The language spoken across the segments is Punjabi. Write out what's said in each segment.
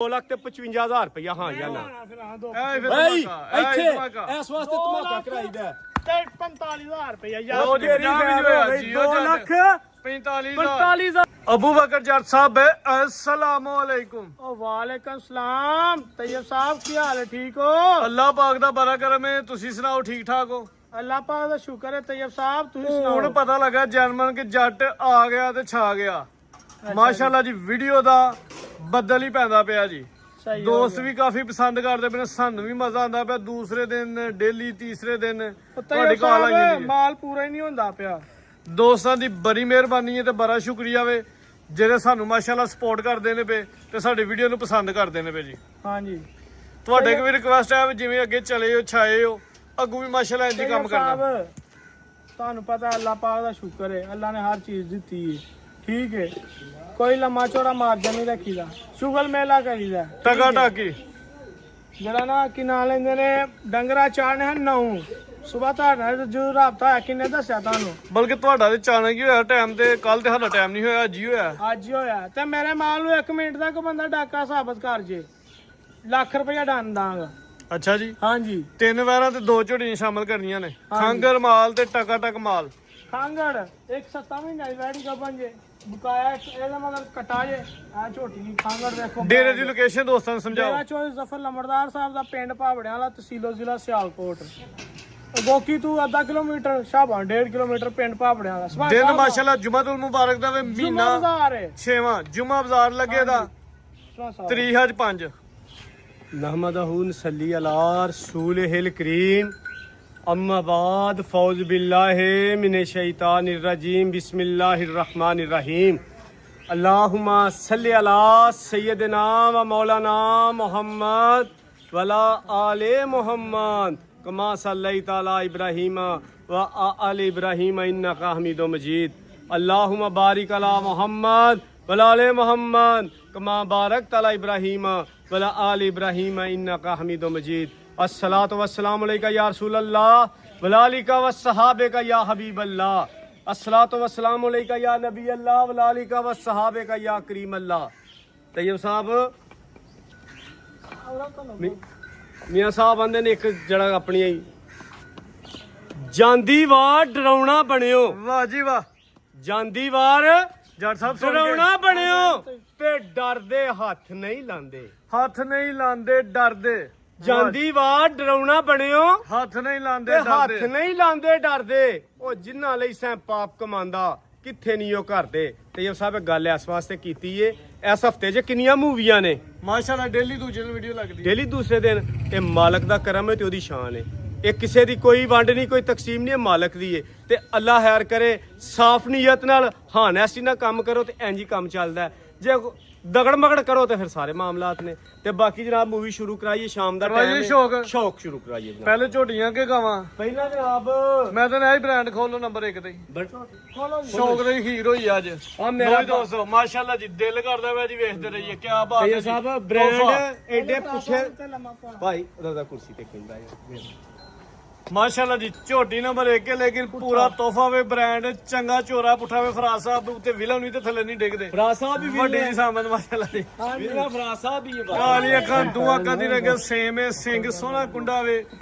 2,55,000 रुपया। हाँ या ना इस वास्ते धमाका कराईदा 45,000 रुपया 2,45,000 अबू बकर जट साहब अस्सलाम वालेकुम। वालेकुम सलाम। तैयब साहब की हाल है? ठीक हो? अल्लाह पाक दा बड़ा करम है, तुसी सुनाओ ठीक ठाक हो? अल्लाह पाक दा शुक्र है। तैयब साहब तुसी सुनाओ। ਹੁਣ पता लगा जनमन के जट आ गया ते छा गया। माशाल्लाह जी वीडियो दा बदल ही पैंदा पिया जी। दोस्त भी काफी पसंद करते पे, सानू भी मजा आंदा पिया। दूसरे दिन डेली तीसरे दिन माल पूरा ही नहीं होंदा पिया। दोस्तां दी बड़ी मेहरबानी है ते बड़ा शुक्रिया वे ਜਿਹੜੇ ਸਾਨੂੰ ਮਾਸ਼ਾਅੱਲਾ ਸਪੋਰਟ ਕਰਦੇ ਨੇ ਪਏ ਤੇ ਸਾਡੀ ਵੀਡੀਓ ਨੂੰ ਪਸੰਦ ਕਰਦੇ ਨੇ ਪਏ ਜੀ। ਹਾਂਜੀ ਤੁਹਾਡੇ ਇੱਕ ਵੀ ਰਿਕੁਐਸਟ ਹੈ ਜਿਵੇਂ ਅੱਗੇ ਚਲੇ ਹੋ ਛਾਏ ਹੋ ਅੱਗੋਂ ਵੀ ਮਾਸ਼ਾਅੱਲਾ ਇੰਜ ਕੰਮ ਕਰਨਾ। ਤੁਹਾਨੂੰ ਪਤਾ ਅੱਲਾਹ ਪਾਕ ਦਾ ਸ਼ੁਕਰ ਹੈ, ਅੱਲਾਹ ਨੇ ਹਰ ਚੀਜ਼ ਦਿੱਤੀ ਹੈ। ਠੀਕ ਹੈ, ਕੋਈ ਲੰਮਾ ਚੌੜਾ ਮਾਰਜਨ ਨਹੀਂ ਰੱਖੀਦਾ, ਸ਼ੁਗਲ ਮੇਲਾ ਕਰੀਦਾ। ਟਕਾ ਟਾਕੀ ਜਿਹੜਾ ਨਾ ਕੀ ਨਾਂ ਲੈਂਦੇ ਨੇ ਡੰਗਰਾ ਚਾੜਨੇ ਹਨ 9 ਸੁਬਹ ਤੁਹਾਡਾ ਜਰੂਰ ਰਾਬਤਾ ਹੈ। ਕਿੰਨੇ ਦੱਸਿਆ ਤੁਹਾਨੂੰ? ਬਲਕਿ ਤੁਹਾਡਾ ਤੇ ਚਾਣਾ ਕੀ ਹੋਇਆ ਟਾਈਮ ਤੇ, ਕੱਲ ਤੇ ਸਾਡਾ ਟਾਈਮ ਨਹੀਂ ਹੋਇਆ, ਅੱਜ ਹੀ ਹੋਇਆ। ਅੱਜ ਹੀ ਹੋਇਆ ਤੇ ਮੇਰੇ ਮਾਲ ਨੂੰ 1 ਮਿੰਟ ਦਾ ਕੋਈ ਬੰਦਾ ਡਾਕਾ ਸਾਬਤ ਕਰ ਜੇ ਲੱਖ ਰੁਪਇਆ ਡਨ ਦਾਂਗਾ। ਅੱਛਾ ਜੀ। ਹਾਂਜੀ 3 ਵਾਰਾਂ ਤੇ 2 ਝੋਟੀਆਂ ਸ਼ਾਮਲ ਕਰਨੀਆਂ ਨੇ, ਖਾਂਗਰ ਮਾਲ ਤੇ ਟਕਾ ਟਕ ਮਾਲ। ਖਾਂਗੜ ਇੱਕ 7 ਮਹੀਨੇ ਦੀ ਵੈੜੀ ਗੱਬਨ ਜੇ ਬਕਾਇਆ ਇਹਦਾ ਮਤਲਬ ਕਟਾ ਜੇ ਆ ਝੋਟੀ ਦੀ ਖਾਂਗੜ ਦੇਖੋ। ਡੇਰੇ ਦੀ ਲੋਕੇਸ਼ਨ ਦੋਸਤਾਂ ਨੂੰ ਸਮਝਾਓ। ਮੇਰਾ ਚੋਇਸ ਜ਼ਫਰ ਲੰਬੜਦਾਰ ਸਾਹਿਬ ਦਾ ਪਿੰਡ ਭਾਵੜਿਆਂ ਵਾਲਾ, ਤਹਿਸੀਲੋ ਜ਼ਿਲ੍ਹਾ ਸਿਆਲਕੋਟ। ਗੋਕੀ ਤੋਂ ਅੱਧਾ ਕਿਲੋਮੀਟਰ, ਸ਼ਾਬਾਂ 1.5 ਕਿਲੋਮੀਟਰ ਪਿੰਡ ਭਾਵੜਿਆਂ ਦਾ। ਦਿਨ ਮਾਸ਼ਾਅੱਲਾ ਜੁਮਾਤੁਲ ਮੁਬਾਰਕ ਦਾ ਵੇ ਮਹੀਨਾ 6ਵਾਂ ਜੁਮਾ ਬਾਜ਼ਾਰ ਲੱਗੇ ਦਾ ਤਰੀਕ ਅੱਜ 5 नहमदहू नसल्ली अला रसूलिहिल करीम अम्मा बाद फौज बिल्लाहि मिनश शैतानिर रजीम बिस्मिल्लाहिर रहमानिर रहीम अल्लाहुम्मा सल्ली अला सय्यदिना व मौलाना मुहम्मद वला आले मुहम्मद कमा सल्लैता अला इब्राहीम व आले इब्राहीम इन्नका हमीदुम मजीद अल्लाहुम्मा बारिक अला मुहम्मद वला आले मुहम्मद कमा बारकत अला इब्राहीम वला आल इब्राहीम इन्नका हमीदुम मजीद अस्सलातु वस्सलामु अलैका या रसूल अल्लाह वला आलिका वस्सहाबिका या हबीब अल्लाह अस्सलातु वस्सलामु अलैका या नबी अल्लाह वला आलिका वस्सहाबिका या करीम अल्लाह। तैयब साहब मियां साहब आंदे ने एक जड़ा अपनी ਜਾਂਦੀ ਵਾਰ ਡਰਾਉਣਾ ਬਣਿਓ। ਵਾਹ ਜੀ ਵਾਹ। ਜਾਂਦੀ ਵਾਰ ਜੱਟ ਸਾਹਿਬ ਡਰਾਉਣਾ ਬਣਿਓ ਤੇ ਡਰਦੇ ਹੱਥ ਨਹੀਂ ਲਾਂਦੇ। ਹੱਥ ਨਹੀਂ ਲਾਂਦੇ ਡਰਦੇ। ਜਾਂਦੀ ਵਾਰ ਡਰਾਉਣਾ ਬਣਿਓ ਹੱਥ ਨਹੀਂ ਲਾਂਦੇ ਤੇ ਹੱਥ ਡਰਦੇ। ਨਹੀਂ ਲਾਂਦੇ ਡਰਦੇ। ਉਹ ਜਿਨ੍ਹਾਂ ਲਈ ਸੈਂ ਪਾਪ ਕਮਾਂਦਾ ਕਿੱਥੇ ਨਹੀਂ ਉਹ ਕਰਦੇ। ਤੇ ਇਹ ਸਭ ਗੱਲ ਇਸ ਵਾਸਤੇ ਕੀਤੀ ਏ ਇਸ ਹਫਤੇ 'ਚ ਕਿੰਨੀਆਂ ਮੂਵੀਆਂ ਨੇ ਮਾਸ਼ਾਅੱਲਾ ਡੇਲੀ ਦੂਜੇ ਦਿਨ ਵੀਡੀਓ ਲੱਗਦੀ। ਡੇਲੀ ਦੂਸਰੇ ਦਿਨ। ਇਹ ਮਾਲਕ ਦਾ ਕਰਮ ਹੈ ਤੇ ਉਹਦੀ ਸ਼ਾਨ ਹੈ। ਇਹ ਕਿਸੇ ਦੀ ਕੋਈ ਵੰਡ ਨਹੀਂ, ਕੋਈ ਤਕਸੀਮ ਨਹੀਂ, ਮਾਲਕ ਦੀ ਏ। ਤੇ ਅੱਲਾ ਖੈਰ ਕਰੇ, ਸਾਫ਼ ਨੀਅਤ ਨਾਲ ਹਾਨੈਸਟੀ ਨਾਲ ਕੰਮ ਕਰੋ ਤੇ ਇੰਜ ਹੀ ਕੰਮ ਚੱਲਦਾ। ਜੇ ਦਗੜ ਮਗੜ ਕਰੋ ਤੇ ਫਿਰ ਸਾਰੇ ਮਾਮਲਾਤ ਨੇ। ਤੇ ਬਾਕੀ ਜਨਾਬ ਮੂਵੀ ਸ਼ੁਰੂ ਕਰਾਈਏ, ਸ਼ਾਮ ਦਾ ਟਾਈਮ ਹੈ, ਸ਼ੌਕ ਸ਼ੁਰੂ ਕਰਾਈਏ ਜਨਾਬ। ਪਹਿਲੇ ਝੋਟੀਆਂ ਕੇ ਗਾਵਾਂ ਪਹਿਲਾਂ ਜਨਾਬ ਮੈਂ ਤਾਂ ਇਹ ਬ੍ਰਾਂਡ ਖੋਲੋ ਨੰਬਰ 1 ਤੇ ਖੋਲੋ ਸ਼ੌਕ ਦੀ ਹੀਰ ਹੋਈ ਅੱਜ। ਆ ਮੇਰਾ ਦੋਸਤੋ ਮਾਸ਼ਾਅੱਲਾ ਜੀ ਦਿਲ ਕਰਦਾ ਵਾ ਜੀ ਵੇਖਦੇ ਰਹੀਏ ਕੀ ਬਾਤ ਹੈ ਇਹ ਜੀ। ਸਾਹਿਬ ਬ੍ਰਾਂਡ ਐਡੇ ਪੁੱਛੇ ਤੇ ਲੰਮਾ ਪਾ ਭਾਈ ਉਹਦਾ ਕੁਰਸੀ ਤੇ ਕਹਿੰਦਾ ਹੈ। माशाल्लाह जी झोटी नंबर 1 है, लेकिन पूरा तोहफा वे ब्रांड चंगा चोरा पुठा वे फराज साहब उत्ते विलन भी ते थल्ले नहीं डिगदे। फराज साहब भी वड्डी जी सामत माशाल्लाह जी। विलन फराज साहब भी है। काली अखां दुआ कदी रंग सेम है, सिंग सोहना कुंडा वे,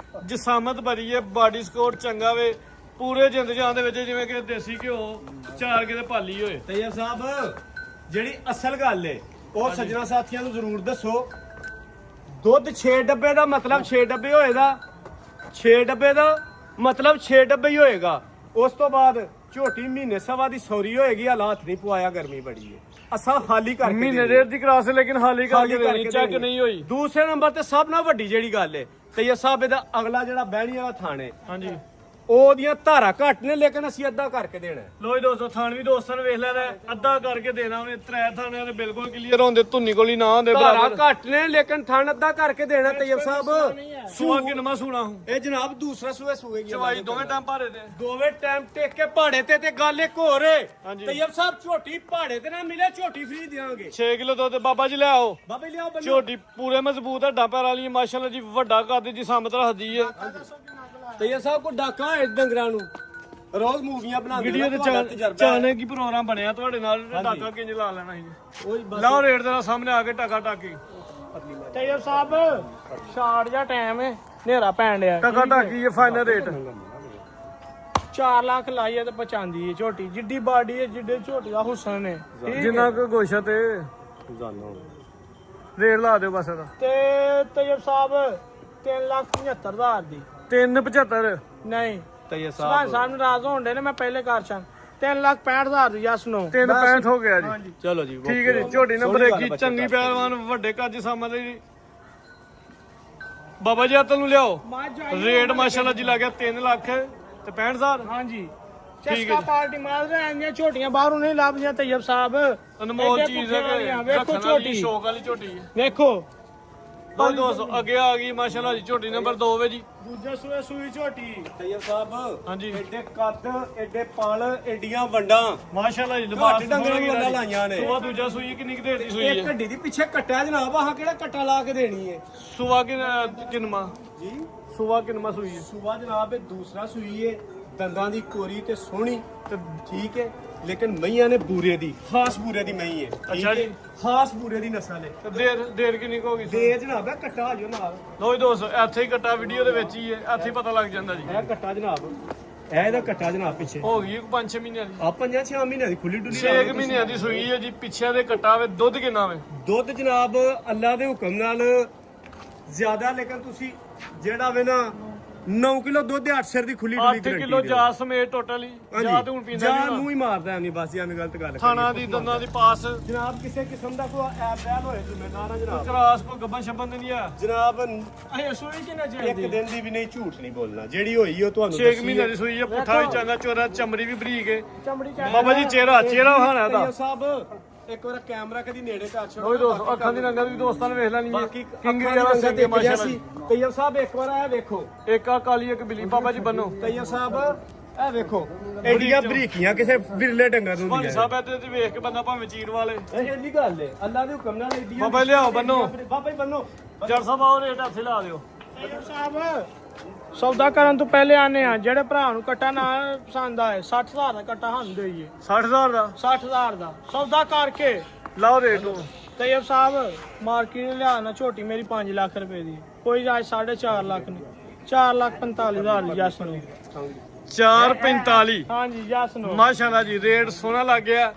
जसामत भरी है, बॉडी स्कोर चंगा वे, पूरे जिंद जान दे विच जिवें कि देसी घिओ चार के ते पाली होए। तैयब साहब ਜਿਹੜੀ ਅਸਲ ਗੱਲ ਏ ਉਹ ਸੱਜਣਾ ਸਾਥੀਆਂ ਨੂੰ ਜ਼ਰੂਰ ਦੱਸੋ। ਦੁੱਧ 6 ਡੱਬੇ ਦਾ ਮਤਲਬ 6 ਡੱਬੇ ਹੋਏਗਾ, 6 ਡੱਬੇ ਦਾ ਮਤਲਬ 6 ਡੱਬੇ ਹੀ ਹੋਏਗਾ। ਉਸ ਤੋਂ ਬਾਅਦ ਝੋਟੀ ਮਹੀਨੇ ਸਵਾ ਦੀ ਸੌਰੀ ਹੋਏਗੀ। ਹਾਲਾਤ ਨਹੀਂ ਪਵਾਇਆ, ਗਰਮੀ ਬੜੀ ਹੈ। ਅਸਾਂ ਖਾਲੀ ਕਰਕੇ ਮਹੀਨੇ ਡੇਢ ਦੀ ਕਰਾਸ ਲੇਕਿਨ ਖਾਲੀ ਕਰਕੇ ਚੈੱਕ ਨਹੀਂ ਹੋਈ। ਦੂਸਰੇ ਨੰਬਰ ਤੇ ਸਭ ਨਾਲ ਵੱਡੀ ਜਿਹੜੀ ਗੱਲ ਏ ਤੇ ਇਹ ਸਾਹਿਬ ਇਹਦਾ ਅਗਲਾ ਜਿਹੜਾ ਬਹਿਣੀ ਵਾਲਾ ਥਾਣੇ ਹਾਂਜੀ ਉਹਦੀਆਂ ਧਾਰਾ ਘੱਟ ਨੇ, ਲੇਕਿਨ ਅਸੀਂ ਅੱਧਾ ਕਰਕੇ ਦੇਣਾ। ਲੋ ਜੀ ਦੋਸਤੋ ਥਾਣ ਵੀ ਦੋਸਤਾਂ ਨੇ ਵੇਖ ਲੈਣਾ, ਅੱਧਾ ਕਰਕੇ ਦੇਣਾ ਉਹਨੇ। 3 ਥਾਣਿਆਂ ਦੇ ਬਿਲਕੁਲ ਕਲੀਅਰ ਹੁੰਦੇ, ਧੁੰਨੀ ਕੋਲ ਹੀ ਨਾ ਹੁੰਦੇ ਧਾਰਾ ਬਰਾਬਰ। ਘੱਟ ਨੇ ਲੇਕਿਨ ਥਣ ਅੱਧਾ ਕਰਕੇ ਦੇਣਾ। ਤੈਯਬ ਸਾਹਿਬ ਸੂਆ ਕਿਨਮਾ ਸੂਣਾ ਹੂੰ ਇਹ ਜਨਾਬ ਦੂਸਰਾ ਸੂਏ ਸੂਏਗੀ ਚਵਾਈ ਦੋਵੇਂ ਟਾਈਮ ਭਾਰੇ ਤੇ ਦੋਵੇਂ ਟਾਈਮ ਟੇਕ ਕੇ ਪਹਾੜੇ ਤੇ ਗੱਲ ਇੱਕ ਹੋਰ ਏ। ਹਾਂਜੀ। ਤੈਯਬ ਸਾਹਿਬ ਝੋਟੀ ਪਹਾੜੇ ਤੇ ਨਾ ਮਿਲੇ, ਝੋਟੀ ਫ੍ਰੀ ਦੇਵਾਂਗੇ। 6 ਕਿਲੋ ਦੁੱਧ ਬਾਬਾ ਜੀ ਲੈ ਆਓ। ਬਾਬੇ ਲਿਆਓ ਬੰਨੋ। ਝੋਟੀ ਪੂਰੇ ਮਜ਼ਬੂਤ ਹੈ, ਡਾਪਰ ਵਾਲੀ ਮਾਸ਼ਾਅੱਲਾ ਜੀ, ਵੱਡਾ ਕੱਦ ਜੀ ਸਾਮਤ ਰੱਖਦੀ ਹੈ। ਤੈਯਬ ਸਾਹਿਬ ਕੋ ਡਾਕਾ ਹੈ ਡੰਗਰਾਂ ਨੂੰ, ਰੋਜ਼ ਮੂਵੀਆਂ ਬਣਾਉਂਦੇ ਵੀਡੀਓ ਤੇ ਚਾਣੇ ਕੀ ਪ੍ਰੋਗਰਾਮ ਬਣਿਆ ਤੁਹਾਡੇ ਨਾਲ, ਡਾਕਾ ਕਿੰਜ ਲਾ ਲੈਣਾ ਸੀ। ਉਹੀ ਬਸ ਲਾਓ ਰੇਟ ਦੇ ਨਾਲ ਸਾਹਮਣੇ ਆ ਕੇ ਟਾਕਾ ਟਾਕੀ। ਤੈਯਬ ਸਾਹਿਬ ਸ਼ਾਰਟ ਜਾਂ ਟਾਈਮ ਹੈ ਹਨੇਰਾ ਪੈਣ ਡਿਆ ਟਕਾ ਟਾਕੀ ਇਹ ਫਾਈਨਲ ਰੇਟ 4 ਲੱਖ ਲਾਈਏ ਤੇ ਪਚਾਂਦੀ ਹੈ ਝੋਟੀ ਜਿੱਡੀ ਬਾਡੀ ਹੈ ਜਿੱਡੇ ਝੋਟੀ ਦਾ ਹੁਸਨ ਹੈ ਠੀਕ ਹੈ? ਜਿੰਨਾ ਕੋ ਗੋਸ਼ਾ ਤੇ ਰੇਟ ਲਾ ਦਿਓ ਬਸ ਇਹਦਾ ਤੇ ਤੈਯਬ ਸਾਹਿਬ 3,75,000 ਦੀ 375 ਨਹੀਂ ਤੈਯਬ ਸਾਹਿਬ ਸਾਨੂੰ ਨਾਰਾਜ਼ ਹੋਣ ਦੇ ਨੇ ਮੈਂ ਪਹਿਲੇ ਕਰ ਚਾਂ 3,65,000 ਦੀ ਯਸ ਨੋ 365 ਹੋ ਗਿਆ ਜੀ ਚਲੋ ਜੀ ਠੀਕ ਹੈ ਜੀ ਝੋਟੀ ਨੰਬਰ 1 ਦੀ ਚੰਗੀ ਪਹਿਲਵਾਨ ਵੱਡੇ ਕੱਜ ਸਾਹਮਣੇ ਲਈ ਬਾਬਾ ਜੀ ਆਤਲ ਨੂੰ ਲਿਆਓ ਰੇਟ ਮਾਸ਼ਾਅੱਲਾ ਜੀ ਲੱਗ ਗਿਆ 3 ਲੱਖ ਤੇ 65,000 ਹਾਂਜੀ ਠੀਕ ਹੈ ਚਸਕਾ ਜੀ। ਪਾਰਟੀ ਮਾਰ ਰਹੇ ਆਂਦੀਆਂ ਝੋਟੀਆਂ ਬਾਹਰੋਂ ਨਹੀਂ ਲੱਭਦੀਆਂ ਤੈਯਬ ਸਾਹਿਬ ਅਨਮੋਲ ਐਡੇ ਚੀਜ਼ ਹੈ ਭੁੱਖੇ ਵਾਲੀਆਂ, ਕਿ ਵੇਖੋ ਰੱਖਣ ਵਾਲੀ ਝੋਟੀ ਸ਼ੌਕ ਵਾਲੀ ਝੋਟੀ ਹੈ ਵੇਖੋ ਲਓ ਦੋਸਤੋ ਅੱਗੇ ਆ ਗਈ ਮਾਸ਼ਾਅੱਲਾ ਜੀ ਝੋਟੀ ਨੰਬਰ 2 ਵੇ ਜੀ ਦੂਜੇ ਸੂਏ ਸੂਈ ਝੋਟੀ ਤੈਯਬ ਸਾਹਿਬ ਹਾਂਜੀ ਐਡੇ ਕੱਦ ਐਡੇ ਪਲ ਐਡੀਆਂ ਵੰਡਾਂ ਮਾਸ਼ਾਅੱਲਾ ਜੀ ਲਿਬਾਸ ਡੰਗਰਾਂ ਨੂੰ ਵੰਡਾਂ ਲਾਈਆਂ ਨੇ ਸੁਆ ਦੂਜਾ ਸੂਈ ਕਿੰਨੀ ਕੁ ਦੇਰ ਦੀ ਸੂਈ ਇੱਕ ਹੈ ਗੱਡੀ ਦੀ ਪਿੱਛੇ ਕੱਟਿਆ ਜਨਾਬ ਆਹ ਕਿਹੜਾ ਕੱਟਾ ਲਾ ਕੇ ਦੇਣੀ ਹੈ ਸੁਆ ਕਿਨਮਾ ਜੀ ਸੁਆ ਕਿਨਮਾ ਸੂਈ ਹੈ ਸੁਬਾ ਜਨਾਬ ਇਹ ਦੂਸਰਾ ਸੂਈ ਹੈ ਦੰਦਾਂ ਦੀ ਕੋਰੀ ਤੇ ਸੋਹਣੀ ਤੇ ਠੀਕ ਹੈ ਲੇਕਿਨ ਮਈਆਂ ਨੇ ਬੂਰੇ ਦੀ ਖਾਸ ਬੂਰੇ ਦੀ ਮਈ ਹੈ ਠੀਕ ਅੱਛਾ ਜੀ। ਹੈ? ਖਾਸ ਬੂਰੇ ਦੀ ਨਸਲ ਹੈ ਤੇ ਦੇਰ ਕਿੰਨੀ ਕੁ ਹੋ ਗਈ ਦੇ ਜਨਾਬ ਇਹ ਕੱਟਾ ਆ ਜਾਓ ਨਾਲ ਲੋ ਜੀ ਦੋਸਤੋ ਇੱਥੇ ਹੀ ਕੱਟਾ ਵੀਡੀਓ ਦੇ ਵਿੱਚ ਹੀ ਹੈ ਇੱਥੇ ਹੀ ਪਤਾ ਲੱਗ ਜਾਂਦਾ ਜੀ ਇਹ ਕੱਟਾ ਜਨਾਬ ਇਹ ਇਹਦਾ ਕੱਟਾ ਜਨਾਬ ਪਿੱਛੇ ਹੋ ਗਈ 5-6 ਮਹੀਨਿਆਂ ਦੀ ਆ 5-6 ਮਹੀਨਿਆਂ ਦੀ ਖੁੱਲੀ ਡੁੱਲੀ 6 ਮਹੀਨਿਆਂ ਦੀ ਸੂਈ ਹੈ ਜੀ ਪਿੱਛੇ ਦੇ ਕੱਟਾ ਵੇ ਦੁੱਧ ਕਿੰਨਾ ਵੇ ਦੁੱਧ ਜਨਾਬ ਅੱਲਾ ਦੇ ਹੁਕਮ ਨਾਲ ਜ਼ਿਆਦਾ ਲੇਕਿਨ ਤੁਸੀਂ ਜਿਹੜਾ ਵੇ ਨਾ 9 ਕਿਲੋ ਦੁੱਧ ਦੇ 8 ਸਿਰ ਦੀ ਖੁੱਲੀ ਡੁੱਲੀ 8 ਕਿਲੋ ਜਾ ਸਮੇਤ ਟੋਟਲੀ ਜਾ ਤੇ ਹੁਣ ਪੀਂਦਾ ਜਾਂ ਨਹੀਂ ਮੂੰਹ ਹੀ ਮਾਰਦਾ ਐਵੇਂ ਬਸ ਐਵੇਂ ਗਲਤ ਗੱਲ ਖਾਣਾ ਦੀ ਦੰਦਾਂ ਦੀ ਪਾਸ ਜਨਾਬ ਕਿਸੇ ਕਿਸਮ ਦਾ ਕੋਈ ਐਪ ਬੈਲ ਹੋਏ ਜ਼ਿੰਮੇਦਾਰ ਆ ਜਨਾਬ ਕਰਾਸ ਕੋ ਗੱਬਨ ਸ਼ੱਬਨ ਤੇ ਨਹੀਂ ਆ ਜਨਾਬ ਅਏ ਸੂਈ ਕਿੰਨਾ ਇੱਕ ਚਾਹੀਦੀ ਦਿਨ ਦੀ ਵੀ ਨਹੀਂ ਝੂਠ ਨਹੀਂ ਬੋਲਣਾ ਜਿਹੜੀ ਹੋਈ ਉਹ ਤੁਹਾਨੂੰ 6 ਮਹੀਨਿਆਂ ਦੀ ਸੂਈ ਹੈ ਪੁੱਠਾ ਵੀ ਚਾਂਦਾ ਚੋਰਾ ਚਮੜੀ ਵੀ ਬਰੀਕ ਹੈ ਚਮੜੀ ਬਾਬਾ ਜੀ ਚਿਹਰਾ ਵਹਾਣਾ ਦਾ ਤੈਯਬ ਸਾਹਿਬ ਇੱਕ ਵਾਰ ਕੈਮਰਾ ਕਦੀ ਨੇੜੇ ਕਰ ਛੱਡੋ ਲੋ ਦੋਸਤੋ ਅੱਖਾਂ ਦੀ ਰੰਗਾਂ ਵੀ ਦੋਸਤਾਂ ਨੇ ਵੇਖ ਲੈਣੀ ਹੈ ਬਾਕੀ ਕਿੰਗ ਅੱਖਾਂ ਜਿਆਦਾ ਦੀ ਸਿੰਘ ਹੈ ਮਾਸ਼ਾਅੱਲਾ ਸੀ ਤੈਯਬ ਸਾਹਿਬ ਇੱਕ ਵਾਰ ਇਹ ਵੇਖੋ ਇੱਕ ਆ ਕਾਲੀ ਇੱਕ ਬਿੱਲੀ ਬਾਬਾ ਜੀ ਬੰਨੋ ਤੈਯਬ ਸਾਹਿਬ ਇਹ ਵੇਖੋ ਐਡੀਆਂ ਬਰੀਕੀਆਂ ਕਿਸੇ ਵਿਰਲੇ ਡੰਗਰ ਨੂੰ ਭਾਈ ਹੁੰਦੀਆਂ ਸਾਹਿਬ ਇੱਥੇ ਤੇ ਵੇਖ ਕੇ ਬੰਦਾ ਭਾਵੇਂ ਚੀਰ ਵਾਲੇ ਇਹ ਇਹਦੀ ਗੱਲ ਹੈ ਅੱਲਾ ਦੇ ਹੁਕਮ ਨਾਲ ਐਡੀਆਂ ਬਾਬਾ ਜੀ ਲਿਆਓ ਬੰਨੋ ਬਾਬਾ ਜੀ ਬੰਨੋ ਜੜ ਸਾਹਿਬ ਆਓ ਰੇਟ ਹੱਥੇ ਲਾ ਦਿਓ ਤੈਯਬ ਸਾਹਿਬ ਸੌਦਾ ਕਰਨ ਤੋਂ ਪਹਿਲੇ ਆਨੇ ਆ ਜਿਹੜੇ ਭਰਾ ਨੂੰ ਕੱਟਾ ਨਾ ਪਸੰਦ ਆਏ 60,000 ਦਾ ਕੱਟਾ ਸਾਨੂੰ ਦੇਈਏ 60,000 ਦਾ 60,000 ਦਾ ਸੌਦਾ ਕਰਕੇ ਲਾਓ ਰੇਟ ਨੂੰ ਤੈਯਬ ਸਾਹਿਬ ਮਾਰਕੀਟ ਲਿਆਣਾ ਝੋਟੀ ਮੇਰੀ 5 ਲੱਖ ਰੁਪਏ ਦੀ ਕੋਈ ਅੱਜ 4.5 ਲੱਖ ਨਹੀਂ 4,45,000 ਦੀ ਜਸ ਨੂੰ 445 ਹਾਂਜੀ ਜਸ ਨੂੰ ਮਾਸ਼ਾਅੱਲਾ ਜੀ ਰੇਟ ਸੋਹਣਾ ਲੱਗ ਗਿਆ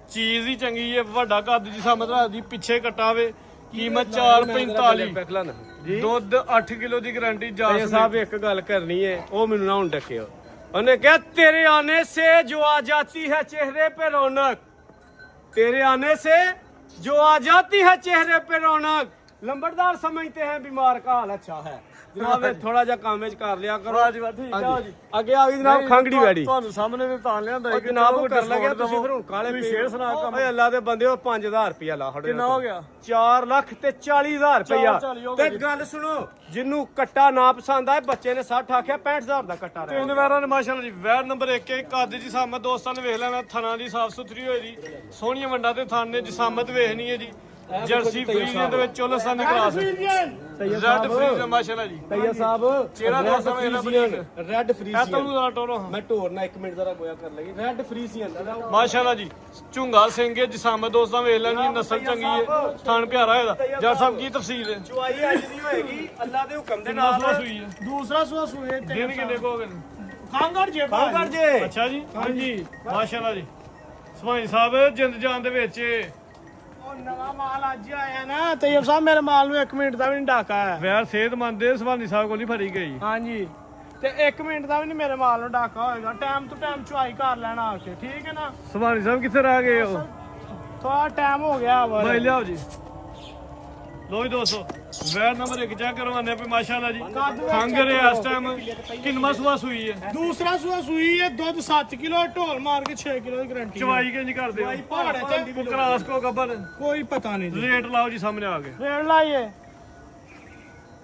ਚੀਜ਼ ਹੀ ਚੰਗੀ ਹੈ ਵੱਡਾ ਕੱਦ ਜੀ ਸਮਝ ਰੱਖਦੀ ਪਿੱਛੇ ਕਟਾਵੇ ਕੀਮਤ 445 ਪੈਕਲਾ ਨਾ ਦੁੱਧ 8 ਕਿਲੋ ਦੀ ਗਾਰੰਟੀ ਜਾ ਤੈਯਬ ਸਾਹਿਬ ਇੱਕ ਗੱਲ ਕਰਨੀ ਹੈ ਉਹ ਮੈਨੂੰ ਨਾ ਹੁਣ ਡੱਕਿਓ ਉਹਨੇ ਕਿਹਾ ਤੇਰੇ ਆने से जो आ जाती है चेहरे पे रौनक तेरे आने से जो आ जाती है चेहरे पे रौनक लंबड़दार समझते हैं बीमार का हाल अच्छा है जनाब थोड़ा जा काम ਵਿੱਚ ਕਰ ਲਿਆ ਕਰੋ ਵਾਹ ਜੀ ਵਾਹ ਠੀਕ ਆ ਜੀ ਅੱਗੇ ਆ ਗਈ ਜਨਾਬ ਖੰਗੜੀ ਵੈੜੀ ਤੁਹਾਨੂੰ ਸਾਹਮਣੇ ਵੀ ਤਾਂ ਲਿਆਂਦਾ ਉਹ ਜਨਾਬ ਉਹ ਕਰ ਲੱਗਿਆ ਤੁਸੀਂ ਫਿਰ ਹੁਣ ਕਾਲੇ ਤੁਸੀਂ ਸ਼ੇਰ ਸੁਣਾ ਕੰਮ ਓਏ ਅੱਲਾ ਦੇ ਬੰਦੇ ਉਹ 5000 ਰੁਪਇਆ ਲਾ ਖੜੇ ਕਿੰਨਾ ਹੋ ਗਿਆ 4 ਲੱਖ ਤੇ 40000 ਰੁਪਇਆ 40 ਹੋ ਗਿਆ ਤੇ ਗੱਲ ਸੁਣੋ ਜਿੰਨੂੰ ਕੱਟਾ ਨਾ ਪਸੰਦ ਆਏ ਬੱਚੇ ਨੇ 60 ਆਖਿਆ 65000 ਦਾ ਕੱਟਾ ਰਹਿ ਤਿੰਨ ਵੈਰਾਂ ਨੇ ਮਾਸ਼ਾਅੱਲਾ ਜੀ ਵੈਰ ਨੰਬਰ 1 ਕੱਦ ਜੀ ਸਾਮਤ ਦੋਸਤਾਂ ਨੇ ਵੇਖ ਲੈਣਾ ਥਣਾ ਦੀ ਸਾਫ ਸੁਥਰੀ ਹੋਈ ਦੀ ਸੋਹਣੀਆਂ ਵੰਡਾਂ ਤੇ ਥਣ ਨੇ ਜਿਸਾਮਤ ਵੇਖਣੀ ਹੈ ਜੀ ਜਰਸੀ ਫਰੀਜ਼ਨ ਦੇ ਵਿੱਚ ਚੋਲਸਾਂ ਦੀ ਕਲਾਸ ਰੈਡ ਫਰੀਜ਼ਨ ਮਾਸ਼ਾਅੱਲਾ ਜੀ ਤੈਯਬ ਸਾਹਿਬ ਚਿਹਰਾ ਦੋਸਤਾਂ ਵੇਖ ਲੈ ਬਰੀਕ ਰੈਡ ਇਹ ਫਰੀਜ਼ੀਅਨ ਤੁਹਾਨੂੰ ਦਾ ਟੋਰੋ ਮੈਂ ਢੋਰਨਾ 1 ਮਿੰਟ ਜ਼ਰਾ ਗੋਇਆ ਕਰ ਲਗੀ ਰੈਡ ਫਰੀਜ਼ੀਅਨ ਮਾਸ਼ਾਅੱਲਾ ਜੀ ਝੁੰਗਾ ਸਿੰਘ ਹੈ ਜਿਸਾਮਤ ਦੋਸਤਾਂ ਵੇਖ ਲੈਣੀ ਨਸਲ ਚੰਗੀ ਹੈ ਥਣ ਪਿਆਰਾ ਇਹਦਾ ਜੱਟ ਸਾਹਿਬ ਕੀ ਤਫਸੀਲ ਹੈ ਚੁਆਈ ਅੱਜ ਦੀ ਹੋਏਗੀ ਅੱਲਾ ਦੇ ਹੁਕਮ ਦੇ ਕਿੰਨਾ ਨਾਲ ਸੂਆ ਸੂਈ ਹੈ ਦੂਸਰਾ ਸੂਆ ਸੂਏ ਦਿਨ ਕਿੰਨੇ ਕੋ ਹੋ ਗਏ ਖਾਂਗੜ ਜੇ ਕਰ ਜੇ ਅੱਛਾ ਜੀ ਹਾਂਜੀ ਮਾਸ਼ਾਅੱਲਾ ਜੀ ਸਵਾਈ ਸਾਹਿਬ ਜਿੰਦ ਜਾਨ ਦੇ ਵਿੱਚ ਉਹ ਨਵਾਂ ਮਾਲ ਅੱਜ ਆਇਆ ਨਾ ਤੈਯਬ ਸਾਹਿਬ ਮੇਰੇ ਮਾਲ ਨੂੰ 1 ਮਿੰਟ ਦਾ ਵੀ ਨਹੀਂ ਡਾਕਾ ਹੈ ਵੈਰ ਸਿਹਤਮੰਦ ਦੇ ਸਵਾਨੀ ਸਾਹਿਬ ਕੋਲ ਨਹੀਂ ਫੜੀ ਗਈ ਹਾਂਜੀ ਤੇ 1 ਮਿੰਟ ਦਾ ਵੀ ਨਹੀਂ ਮੇਰੇ ਮਾਲ ਨੂੰ ਡਾਕਾ ਹੋਏਗਾ ਟਾਈਮ ਤੋਂ ਟਾਈਮ ਚੁਆਈ ਕਰ ਲੈਣਾ ਆ ਕੇ ਠੀਕ ਹੈ ਨਾ ਸਵਾਨੀ ਸਾਹਿਬ ਕਿੱਥੇ ਰਹਿ ਗਏ ਹੋ ਥੋੜਾ ਟਾਈਮ ਹੋ ਗਿਆ ਵਾ ਭਾਈ ਲਿਆਓ ਜੀ ਲੋ ਜੀ ਦੋਸਤੋ ਵੈਰ ਨੰਬਰ 1 ਚੈੱਕ ਕਰਵਾਉਂਦੇ ਪਏ ਮਾਸ਼ਾਅੱਲਾ ਜੀ ਖੰਗ ਰਿਹਾ ਇਸ ਟਾਈਮ ਕਿੰਨਵਾਂ ਸੂਆ ਸੂਈ ਹੈ ਦੂਸਰਾ ਸੂਆ ਸੂਈ ਹੈ ਦੁੱਧ 7 ਕਿਲੋ ਢੋਲ ਮਾਰ ਕੇ 6 ਕਿਲੋ ਦੀ ਗਾਰੰਟੀ ਚਵਾਈ ਕਿੰਜ ਕਰਦੇ ਹੋ ਪਹਾੜੇ ਚੰਡੀ ਕਰਾਸ ਕੋ ਗੱਬਰ ਕੋਈ ਪਤਾ ਨਹੀਂ ਜੀ ਰੇਟ ਲਾਓ ਜੀ ਸਾਹਮਣੇ ਆ ਕੇ ਰੇਟ ਲਾਈਏ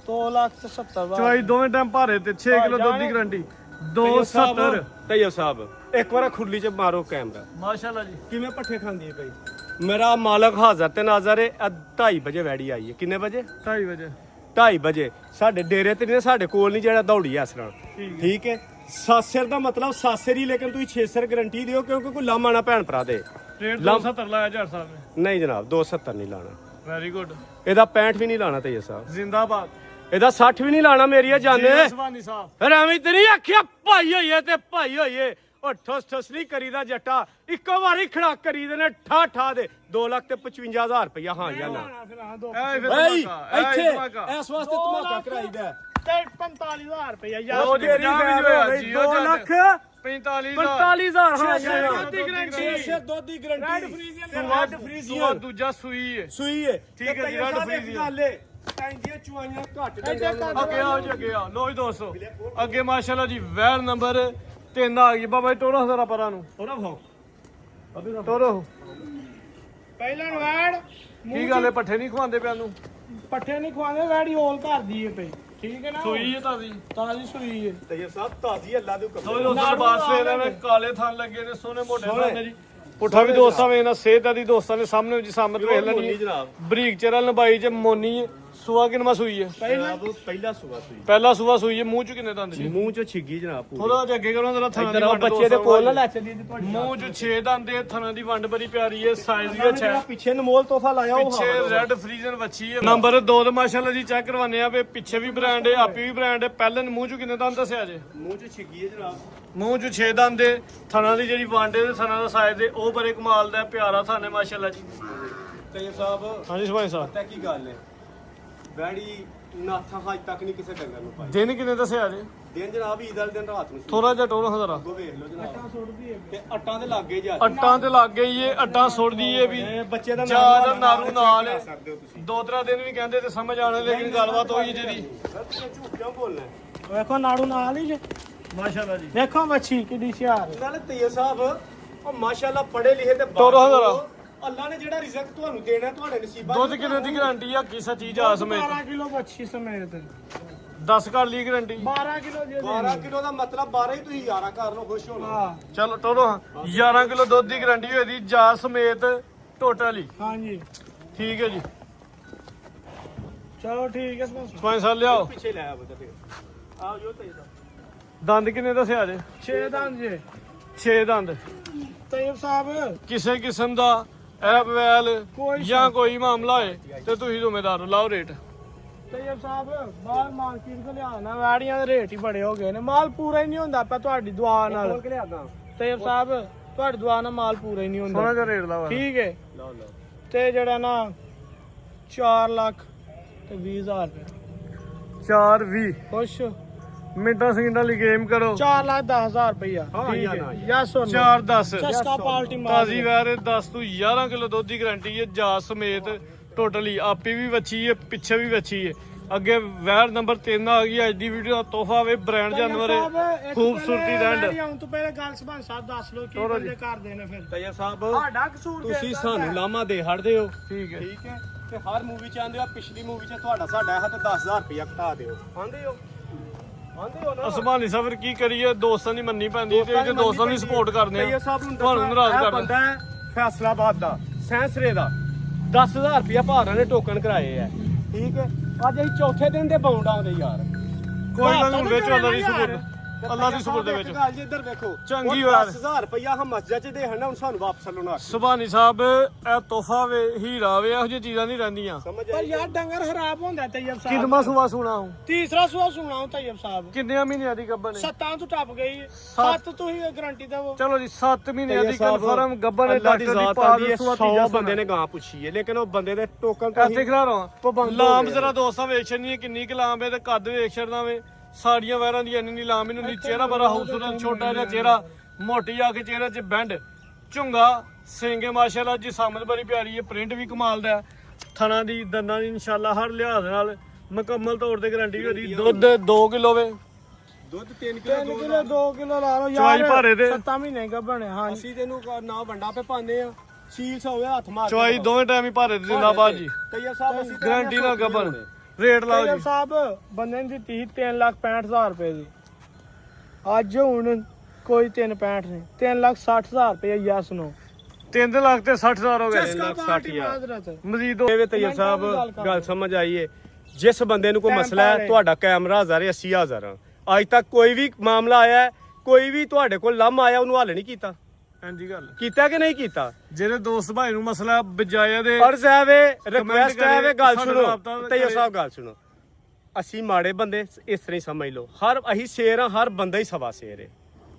2,70,000 ਚਵਾਈ ਦੋਵੇਂ ਟਾਈਮ ਭਾਰੇ ਤੇ 6 ਕਿਲੋ ਦੁੱਧ ਦੀ ਗਾਰੰਟੀ 270 ਤੈਯਬ ਸਾਹਿਬ ਇੱਕ ਵਾਰ ਖੁਰਲੀ 'ਚ ਮਾਰੋ ਕੈਮਰਾ ਮਾਸ਼ਾਅੱਲਾ ਜੀ ਕਿਵੇਂ ਪੱਠੇ ਖਾਂਦੀ ਹੈ ਭਾਈ ਮੇਰਾ ਮਾਲਕ ਹਾਜ਼ਰ ਤੇ ਨਾਜ਼ਰ ਹੈ 2:30 ਵਜੇ ਵੈੜੀ ਆਈ ਹੈ ਕਿੰਨੇ ਵਜੇ 2:30 ਵਜੇ 2:30 ਵਜੇ ਸਾਡੇ ਡੇਰੇ ਤੇ ਨਹੀਂ ਸਾਡੇ ਕੋਲ ਨਹੀਂ ਜਿਹੜਾ ਦੌੜੀ ਐ ਇਸ ਨਾਲ ਠੀਕ ਹੈ ਸਾਸਰ ਦਾ ਮਤਲਬ ਸਾਸਰ ਹੀ ਲੇਕਿਨ ਤੁਸੀਂ 6 ਸਿਰ ਗਾਰੰਟੀ ਦਿਓ ਕਿਉਂਕਿ ਕੋਈ ਲਾਮਾ ਨਾ ਭੈਣ ਭਰਾ ਦੇ ਰੇਟ 270 ਲਾਇਆ ਜੱਟ ਸਾਹਿਬ ਨੇ ਨਹੀਂ ਜਨਾਬ 270 ਨਹੀਂ ਲਾਣਾ ਵੈਰੀ ਗੁੱਡ। ਇਹਦਾ 65 ਵੀ ਨਹੀਂ ਲਾਣਾ ਤਈਆ ਸਾਹਿਬ, ਜ਼ਿੰਦਾਬਾਦ। ਇਹਦਾ 60 ਵੀ ਨਹੀਂ ਲਾਣਾ ਮੇਰੀਆ ਜਾਨੇ। ਸੁਭਾਨੀ ਸਾਹਿਬ ਫਿਰ ਐਵੇਂ ਤੇ ਨਹੀਂ ਆਖਿਆ ਭਾਈ ਹੋਈਏ ਤੇ ਭਾਈ ਹੋਈਏ। ਉਹ ਠਸ ਠਸ ਨਹੀਂ ਕਰੀਦਾ ਜੱਟਾ, ਇੱਕੋ ਵਾਰੀ ਖੜਾ ਕਰੀਦੇ ਨੇ ਠਾ ਠਾ ਦੇ 2,55,000 ਰੁਪਇਆ। ਹਾਂ ਜਾਂ ਨਾ ਭਾਈ ਇੱਥੇ ਇਸ ਵਾਸਤੇ ਧਮਾਕਾ ਕਰਾਈਦਾ ਤੇ 45,000 ਰੁਪਇਆ ਲਓ ਯਾਰ। ਜੀ, 2 ਲੱਖ 45,000 ਹਾਂ ਜਾਂ ਨਾ। ਦੁੱਧ ਦੀ ਗਰੰਟੀ। ਛੇ ਦੁੱਧ ਦੀ ਰੈਡ ਗਰੰਟੀ, ਫਰੀਜ਼ੀਅਨ ਰੈਡ ਸੁਆ ਫਰੀਜ਼ੀਅਨ ਦੂਜਾ ਸੂਈ ਹੈ। ਸੂਈ ਹੈ। ਠੀਕ ਹੈ ਜੀ, ਰੈਡ ਫਰੀਜ਼ੀਅਨ। ਟੈਂਦੀਆਂ ਚੁਆਈਆਂ ਘੱਟ ਇੱਥੇ ਡੰਗਾਂ ਅੱਗੇ ਆਓ ਜੀ, ਅੱਗੇ ਆਓ। ਲੋ ਜੀ ਦੋਸਤੋ, ਅੱਗੇ ਮਾਸ਼ਾਅੱਲਾ ਜੀ ਵੈਰ ਨੰਬਰ 3 ਆ ਗਈ। ਬਾਬਾ ਜੀ ਟੋਰੋ ਜ਼ਰਾ ਪਰਾਂ ਨੂੰ ਉਹਦਾ ਭਾਉ ਟੋਰੋ। ਪਹਿਲਾਂ ਵੈੜ ਕੀ ਗੱਲ ਹੈ, ਪੱਠੇ ਨਹੀਂ ਖਵਾਉਂਦੇ ਪਿਆ ਨੂੰ? ਪੱਠੇ ਨਹੀਂ ਖਵਾਉਂਦੇ, ਵੈੜੀ ਹੋਲ ਕਰਦੀ ਏ ਪਈ। ਠੀਕ ਹੈ ਨਾ, ਸੂਈ ਹੈ ਤਾਜ਼ੀ। ਤਾਜ਼ੀ ਸੂਈ ਏ। ਤਈਆ ਸਾਹਿਬ ਤਾਜ਼ੀ ਅੱਲਾ ਦੇ ਹੁਕਮ ਲੋ ਜੀ ਦੋਸਤੋ, ਬਾਸ ਫੇਰ ਨੇ ਕਾਲੇ ਥਣ ਲੱਗੇ ਨੇ, ਸੋਹਣੇ ਮੋਟੇ ਥਣ ਨੇ ਜੀ। ਪੁੱਠਾ ਵੀ ਦੋਸਤਾਂ ਵੇ ਨਾ ਸਿਹਤ ਦੀ ਦੋਸਤਾਂ ਨੇ ਸਾਹਮਣੇ ਜੀ ਸਾਮਤ ਵੇਖ ਲੈਣੀ ਜਨਾਬ। ਬਰੀਕ ਚਿਹਰਾ ਲੰਬਾਈ ਚ ਮੋਨੀ ਹੈ। ਸੂਆ ਕਿੰਨਾ ਸੂਈ ਹੈ? ਪਹਿਲਾ ਸੁਬਾ ਸੂਈ, ਪਹਿਲਾ ਸੂਆ ਸੂਈ ਹੈ। ਮੂੰਹ ਚ ਕਿੰਨੇ ਦੰਦ ਜੀ? ਮੂੰਹ ਚ ਛਿੱਗੀ ਜਨਾਬ ਪੂਰੀ। ਥੋੜਾ ਜਿਹਾ ਅੱਗੇ ਕਰੋ ਜਰਾ ਥਣਾ ਦੀ ਇੱਧਰ ਆਓ, ਵੰਡ ਬੱਚੇ ਦੇ ਕੋਲ ਨਾ ਲੈ ਦੋਸਤੋ। ਚੱਲੀ ਤੁਹਾਡੀ। ਮੂੰਹ ਚ 6 ਦੰਦ ਦੇ, ਥਣਾ ਦੀ ਵੰਡ ਬੜੀ ਪਿਆਰੀ ਹੈ, ਸਾਈਜ਼ ਵੀ ਅੱਛਾ ਹੈ। ਪਿੱਛੇ ਨਮੋਲ ਤੋਹਫਾ ਲਾਇਆ ਉਹ ਪਿੱਛੇ ਰੈਡ ਫਰੀਜ਼ਨ ਵੱਛੀ ਹੈ। ਨੰਬਰ 2 ਤੇ ਮਾਸ਼ਾਅੱਲਾ ਜੀ ਚੈੱਕ ਕਰਵਾਨੇ ਆ ਵੀ ਪਿੱਛੇ ਵੀ ਬ੍ਰਾਂਡ ਹੈ, ਆਪੀ ਵੀ ਬ੍ਰਾਂਡ ਹੈ। ਪਹਿਲੇ ਮੂੰਹ ਚ ਕਿੰਨੇ ਦੰਦ ਦੱਸਿਆ ਜੇ? ਮੂੰਹ ਚ ਛਿੱਗੀ ਹੈ ਜਨਾਬ। ਮੂੰਹ ਚ 6 ਦੰਦ ਦੇ, ਥਣਾ ਦੀ ਜਿਹੜੀ ਵੰਡ ਹੈ ਤੇ ਥਣਾ ਦਾ ਸਾਈਜ਼ ਹੈ ਉਹ ਬੜੇ ਕਮਾਲ ਦਾ ਹੈ, ਪਿਆਰਾ ਥਾਨੇ ਮਾਸ਼ਾਅੱਲਾ ਜੀ। ਤਈਆ ਸਾਹਿਬ ਹਾਂਜੀ ਸੁਭਾਈ ਸਾਹਿਬ, ਪਤਾ ਕੀ ਗੱਲ ਹੈ, ਵੈੜੀ ਨਾਥਾਂ ਹਜ ਤੱਕ ਨਹੀਂ ਕਿਸੇ ਡੰਗਰ ਨੂੰ ਪਾਈ। ਦਿਨ ਕਿੰਨੇ ਦੱਸਿਆ ਜੇ? ਦਿਨ ਜਨਾਬ ਈਦ ਵਾਲੇ ਦਿਨ ਰਾਤ ਨੂੰ ਸੂਈ। ਥੋੜਾ ਜਿਹਾ ਟੋਰੋ ਜ਼ਰਾ। ਉਹ ਵੇਖ ਲਓ ਜਨਾਬ, ਤੇ ਅੱਟਾਂ ਦੇ ਲੱਗੇ ਜਾ ਅੱਟਾਂ ਤੇ ਲੱਗ ਗਈ ਏ, ਅੱਟਾਂ ਸੁੱਟਦੀ ਏ ਵੀ। ਬੱਚੇ ਦਾ ਜ਼ਿਆਦਾ ਨਾਰੂ ਨਾਲ ਕਰ ਸਕਦੇ ਹੋ ਤੁਸੀਂ। 2-3 ਦਿਨ ਵੀ ਕਹਿੰਦੇ ਤੇ ਸਮਝ ਆਣੇ, ਲੇਕਿਨ ਗੱਲਬਾਤ ਹੋਈ ਜਿਹਦੀ। ਤੁਸੀਂ ਝੂਠ ਕਿਉਂ ਬੋਲਣਾ ਹੈ? ਵੇਖੋ ਨਾੜੂ ਨਾਲ ਹੀ ਜੇ। ਮਾਸ਼ਾਅੱਲਾ ਜੀ। ਵੇਖੋ ਮੱਛੀ ਕਿੱਡੀ ਹੁਸ਼ਿਆਰ। ਨਾਲੇ ਤਈਆ ਸਾਹਿਬ ਉਹ ਮਾਸ਼ਾਅੱਲਾ ਪੜੇ ਲਿਖੇ ਤੇ ਤੋਰੋ ਜ਼ਰਾ। ਅੱਲਾ ਨੇ ਜਿਹੜਾ ਰਿਜ਼ਕ ਤੁਹਾਨੂੰ ਦੇਣਾ ਤੁਹਾਡੇ ਨਸੀਬਾਂ ਦੁੱਧ ਕਿਲੋ ਦੀ ਗਾਰੰਟੀ ਆ ਕੀ ਸੱਚੀ ਜਾ ਸਮੇਤ? 12 ਕਿਲੋ ਮੱਛੀ ਸਮੇਤ 10 ਕਰ ਲਈ ਗਾਰੰਟੀ। 12 ਕਿਲੋ ਜੇ 12 ਕਿਲੋ ਦਾ ਮਤਲਬ 12 ਹੀ ਤੁਸੀਂ 11 ਕਰ ਲਓ, ਖੁਸ਼ ਹੋਣਾ। ਹਾਂ ਚਲੋ ਟੋਰੋ 11 ਕਿਲੋ ਦੁੱਧ ਦੀ ਗਾਰੰਟੀ ਹੋਈ ਦੀ ਜਾ ਸਮੇਤ ਟੋਟਲ ਹੀ। ਹਾਂਜੀ ਠੀਕ ਹੈ ਜੀ। ਚਲੋ ਠੀਕ ਹੈ ਬਸ। 5 ਸਾਲ ਲਿਆਓ। ਪਿੱਛੇ ਲੈ ਆ ਬਤਾ ਤੇ ਆਓ ਜੋ ਤਈਆ ਸਾਹਿਬ। ਦੰਦ ਕਿੰਨੇ ਦੱਸਿਆ ਜੇ? 6 ਦੰਦ ਜੇ 6 ਦੰਦ। ਤੈਯਬ ਸਾਹਿਬ ਕਿਸੇ ਕਿਸਮ ਦਾ ਐਪਵੈਲ ਕੋਈ ਜਾਂ ਕੋਈ ਮਾਮਲਾ ਹੋਏ ਤੇ ਤੁਸੀਂ ਜ਼ਿੰਮੇਦਾਰ ਹੋ। ਲਾਓ ਰੇਟ। ਤੈਯਬ ਸਾਹਿਬ ਬਾਹਰ ਮਾਰਕੀਟ ਤੋਂ ਲਿਆਣਾ ਵਾੜੀਆਂ ਦੇ ਰੇਟ ਹੀ ਬੜੇ ਹੋ ਗਏ ਨੇ, ਮਾਲ ਪੂਰਾ ਹੀ ਨਹੀਂ ਹੁੰਦਾ ਪਿਆ ਤੁਹਾਡੀ ਦੁਆ ਨਾਲ। ਖੋਲ ਕੇ ਲਿਆਦਾ। ਤੈਯਬ ਸਾਹਿਬ ਤੁਹਾਡੀ ਦੁਆ ਨਾਲ ਮਾਲ ਪੂਰਾ ਹੀ ਨਹੀਂ ਹੁੰਦਾ। ਸੋਹਣਾ ਜਿਹਾ ਰੇਟ ਲਾਓ। ਠੀਕ ਹੈ, ਲਓ ਲਓ ਤੇ ਜਿਹੜਾ ਨਾ 4 ਲੱਖ ਤੇ 20,000 ਰੁਪਏ 4-20 ਖੁਸ਼। ਮਿੰਟਾਂ ਸਕਿੰਟਾਂ ਲਈ ਗੇਮ ਕਰੋ। 4 ਲੱਖ 10,000 ਰੁਪਇਆ। ਹਾਂ, ਠੀਕ ਜਾਂ ਹੈ ਨਾ। ਜਾਂ ਸੁਣ 4-10 ਚਸਕਾ ਪਾਲਟੀ ਮਾਰ ਤਾਜ਼ੀ ਵੈਰ 10 ਤੋਂ 11 ਕਿਲੋ ਦੁੱਧ ਦੀ ਗਾਰੰਟੀ ਹੈ ਜਾ ਸਮੇਤ ਟੋਟਲੀ। ਆਪੀ ਵੀ ਵੱਛੀ ਹੈ, ਪਿੱਛੇ ਵੀ ਵੱਛੀ ਹੈ। ਅੱਗੇ ਵੈਰ ਨੰਬਰ 3 ਆ ਗਈ। ਅੱਜ ਦੀ ਵੀਡੀਓ ਦਾ ਤੋਹਫਾ ਵੇ ਬ੍ਰਾਂਡ ਜਾਨਵਰ ਹੈ, ਖੂਬਸੂਰਤੀ ਰੰਡ। ਹੁਣ ਤੋਂ ਪਹਿਲੇ ਗੱਲ ਸਭਾ ਸਾਹਿਬ ਦੱਸ ਲਓ ਕੀ ਤੋਰੋ ਜੀ। ਬੰਦੇ ਕਰਦੇ ਨੇ ਫਿਰ। ਤਈਆ ਸਾਹਿਬ ਸਾਡਾ ਕਸੂਰ ਤੁਸੀਂ ਸਾਨੂੰ ਲਾਮਾ ਦੇ ਹੜਦੇ ਹੋ। ਠੀਕ ਹੈ। ਠੀਕ ਹੈ, ਤੇ ਹਰ ਮੂਵੀ ਚ ਆਂਦੇ ਆ, ਪਿਛਲੀ ਮੂਵੀ ਚ ਤੁਹਾਡਾ ਸਾਡਾ ਹੈ ਤੇ 10,000 ਰੁਪਇਆ ਘਟਾ ਦਿਓ। ਆਂਦੇ ਹੋ ਨਾ। ਅਸਮਾਨੀ ਸਫਰ ਕੀ ਕਰੀਏ, ਦੋਸਤਾਂ ਦੀ ਮੰਨੀ ਪੈਂਦੀ ਤੇ ਜੇ ਦੋਸਤਾਂ ਦੀ ਸਪੋਰਟ ਕਰਦੇ ਤਈਆ ਆ ਸਾਹਿਬ ਨੂੰ ਤੁਹਾਨੂੰ ਨਾਰਾਜ਼ ਇਹ ਕਰਦੇ। ਬੰਦਾ ਹੈ ਫੈਸਲਾਬਾਦ ਦਾ, ਸੈਂਸਰੇ ਦਾ। 10,000 ਰੁਪਇਆ ਭਾਰਾਂ ਨੇ ਟੋਕਨ ਕਰਾਏ ਆ। ਠੀਕ ਹੈ, ਅੱਜ ਅਸੀਂ ਚੌਥੇ ਦਿਨ ਦੇ ਬਾਉਂਡ ਆਉਂਦੇ ਯਾਰ। ਕੋਈ ਗੱਲ ਨਹੀਂ, ਵਿੱਚ ਅੱਲਾ ਦੀ ਸਪੋਰਟ, ਅੱਲਾ ਦੀ ਸਪੋਰਟ ਦੇ ਵਿੱਚ ਗੱਲ ਜੀ ਇੱਧਰ ਵੇਖੋ, ਚੰਗੀ ਉਹ ਵਾਰ। 10,000 ਰੁਪਇਆ ਹਮ ਮਸਜਿਦ ਚ ਦੇ ਹਨਾ, ਹੁਣ ਸਾਨੂੰ ਵਾਪਸ ਲਾਉਣਾ। ਸੁਭਾਨੀ ਸਾਹਿਬ ਇਹ ਤੋਹਫਾ ਵੇ, ਹੀਰਾ ਵੇ, ਇਹੋ ਜਿਹੀ ਚੀਜ਼ਾਂ ਨਹੀਂ ਰਹਿੰਦੀਆਂ। ਸਮਝ ਪਰ ਆਈ? ਯਾਰ ਡੰਗਰ ਖਰਾਬ ਹੁੰਦਾ ਤੈਯਬ ਸਾਹਿਬ। ਕਿੰਨਾ ਸੁਆ ਸੁਣਾ ਹੂੰ? ਤੀਸਰਾ ਸੂਆ ਸੁਣਾ ਹੂੰ ਤੈਯਬ ਸਾਹਿਬ। ਕਿੰਨੇ ਮਹੀਨਿਆਂ ਦੀ ਗੱਬਨ ਹੈ? 7 ਤੋਂ ਟੱਪ ਗਈ 7 ਤੋਂ ਹੀ ਗਾਰੰਟੀ ਦੇਵੋ। ਚਲੋ ਜੀ 7 ਮਹੀਨਿਆਂ ਦੀ ਤਈਆ ਸਾਹਿਬ, ਕਨਫਰਮ ਗੱਬਨ ਹੈ। ਅੱਲਾ ਦੀ ਡਾਕਟਰ ਦੀ ਜ਼ਾਤ ਪਾਕ ਆਂਦੀ ਹੈ, ਸੂਆ 100 ਤੀਜਾ ਬੰਦੇ ਨੇ ਗਾਂ ਪੁੱਛੀ ਹੈ, ਲੇਕਿਨ ਉਹ ਬੰਦੇ ਦੇ ਟੋਕਨ ਤੋਂ ਐਸੇ ਖਿਲਾ ਰਹਾ ਪਾਬੰਦ ਹੋ ਲਾਮ ਗਏ। ਜ਼ਰਾ ਦੋਸਤਾਂ ਵੇਖ ਛੜਨੀ ਕਿੰਨੀ ਕਲਾਮ ਹੈ ਤੇ ਕੱਦ ਵੇਖ ਛੜਨਾ ਵੇ। ਸਾੜੀਆਂ ਵੈਰਾਂ ਦੀ ਇੰਨੀ ਨੀ ਲਾਮ ਇਹਨੂੰ ਨਹੀਂ। ਚਿਹਰਾ ਬੜਾ ਖੂਬਸੂਰਤ, ਛੋਟਾ ਜਿਹਾ ਚਿਹਰਾ, ਮੋਟੀ ਆ ਕੇ ਚਿਹਰੇ 'ਚ ਬੈਂਡ, ਝੁੰਗਾ, ਸਿੰਗੇ ਮਾਸ਼ਾਅੱਲਾ ਜੀ, ਸਮਝ ਬੜੀ ਪਿਆਰੀ ਹੈ, ਪ੍ਰਿੰਟ ਵੀ ਕਮਾਲ ਦਾ ਹੈ। ਥਣਾ ਦੀ ਦੰਦਾਂ ਦੀ ਇਨਸ਼ਾਅੱਲਾ ਹਰ ਲਿਹਾਜ਼ ਨਾਲ ਮੁਕੰਮਲ ਤੌਰ ਤੇ ਗਾਰੰਟੀ ਹੋਦੀ। ਦੁੱਧ 2 ਕਿਲੋ ਵੇ, ਦੁੱਧ 3 3 ਕਿਲੋ 2 ਕਿਲੋ ਲਾ ਲਓ ਚਵਾਈ ਯਾਰ। ਭਾਰੇ ਦੇ। 7 ਮਹੀਨੇ ਗੱਭਣ ਹਾਂ। ਅਸੀਂ ਤੈਨੂੰ ਨਾ ਵੰਡਾ ਪੇ ਪਾਉਂਦੇ ਆ, ਸੀਲ ਹੋਵੇ ਹੱਥ ਮਾਰ ਕੇ ਚਵਾਈ ਦੋਵੇਂ ਟਾਈਮ ਹੀ ਭਾਰੇ ਦੇ ਦਿੰਦਾ ਬਾਅਦ ਜੀ। ਤਈਆ ਸਾਹਿਬ ਅਸੀਂ ਤਾਂ ਗਾਰੰਟੀ ਨਾਲ ਗੱਬਨ। ਰੇਟ ਲਾਓ ਤੈਯਬ ਜੀ। ਸਾਹਿਬ ਬੰਦੇ ਨੇ ਦਿੱਤੀ 3,65,000 ਰੁਪਏ ਦੀ। ਅੱਜ ਹੁਣ ਕੋਈ 3,65 ਨਹੀਂ, 3,60,000 ਰੁਪਏ ਯਸ ਨੂੰ। 3 ਲੱਖ ਤੇ 60,000 ਹੋ ਗਏ। ਚਸਕਾ 60,000 ਪਾਲਟੀ ਮਾਜ਼ਰਤ। ਮਜ਼ੀਦ ਇਹ ਤਈਆ ਸਾਹਿਬ ਗੱਲ ਸਮਝ ਆਈ ਏ। ਜਿਸ ਬੰਦੇ ਨੂੰ ਕੋਈ ਮਸਲਾ ਹੈ, ਤੁਹਾਡਾ ਕੈਮਰਾ 1080,000 ਅੱਜ ਤੱਕ ਕੋਈ ਵੀ ਮਾਮਲਾ ਆਇਆ ਹੈ, ਕੋਈ ਵੀ ਤੁਹਾਡੇ ਕੋਲ ਲਾਮ ਆਇਆ, ਉਹਨੂੰ ਹੱਲ ਨਹੀਂ ਕੀਤਾ। ਹਾਂਜੀ ਗੱਲ ਕੀਤਾ ਕਿ ਨਹੀਂ ਕੀਤਾ? ਜਿਹੜੇ ਦੋਸਤ ਭਾਈ ਨੂੰ ਮਸਲਾ ਬਜਾਇਆ ਦੇ ਅਰਜ਼ ਹੈ ਵੇ, ਰਿਕੁਐਸਟ ਹੈ ਵੇ, ਗੱਲ ਸਾਡੇ ਸੁਣੋ ਰਾਬਤਾ ਤਈਓ ਸਾਹਿਬ, ਗੱਲ ਸੁਣੋ। ਅਸੀਂ ਮਾੜੇ ਬੰਦੇ ਇਸ ਤਰ੍ਹਾਂ ਹੀ ਸਮਝ ਲਓ, ਅਸੀਂ ਸ਼ੇਰ ਆ, ਹਰ ਬੰਦਾ ਹੀ ਸਵਾ ਸ਼ੇਰ ਹੈ।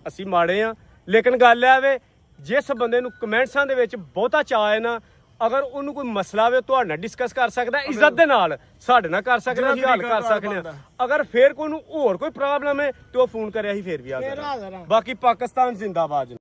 ਅਸੀਂ ਮਾੜੇ ਆ, ਲੇਕਿਨ ਗੱਲ ਹੈ ਵੇ, ਜਿਸ ਬੰਦੇ ਨੂੰ ਕਮੈਂਟਸਾਂ ਦੇ ਵਿੱਚ ਬਹੁਤਾ ਚਾਅ ਹੈ ਨਾ, ਅਗਰ ਉਹਨੂੰ ਕੋਈ ਮਸਲਾ ਵੇ ਤੁਹਾਡੇ ਨਾਲ ਡਿਸਕਸ ਕਰ ਸਕਦਾ, ਇੱਜ਼ਤ ਦੇ ਨਾਲ ਸਾਡੇ ਨਾਲ ਕਰ ਸਕਦਾ, ਅਸੀਂ ਹੱਲ ਕਰ ਸਕਦੇ ਹਾਂ। ਅਗਰ ਫੇਰ ਕੋਈ ਨੂੰ ਹੋਰ ਕੋਈ ਪ੍ਰੋਬਲਮ ਹੈ ਤੇ ਉਹ ਫੋਨ ਕਰਿਆ ਹੀ ਫੇਰ ਵੀ ਆ ਫੇਰ ਜਾਣਾ। ਹਾਜ਼ਰ ਹਾਂ। ਬਾਕੀ ਪਾਕਿਸਤਾਨ ਜ਼ਿੰਦਾਬਾਦ।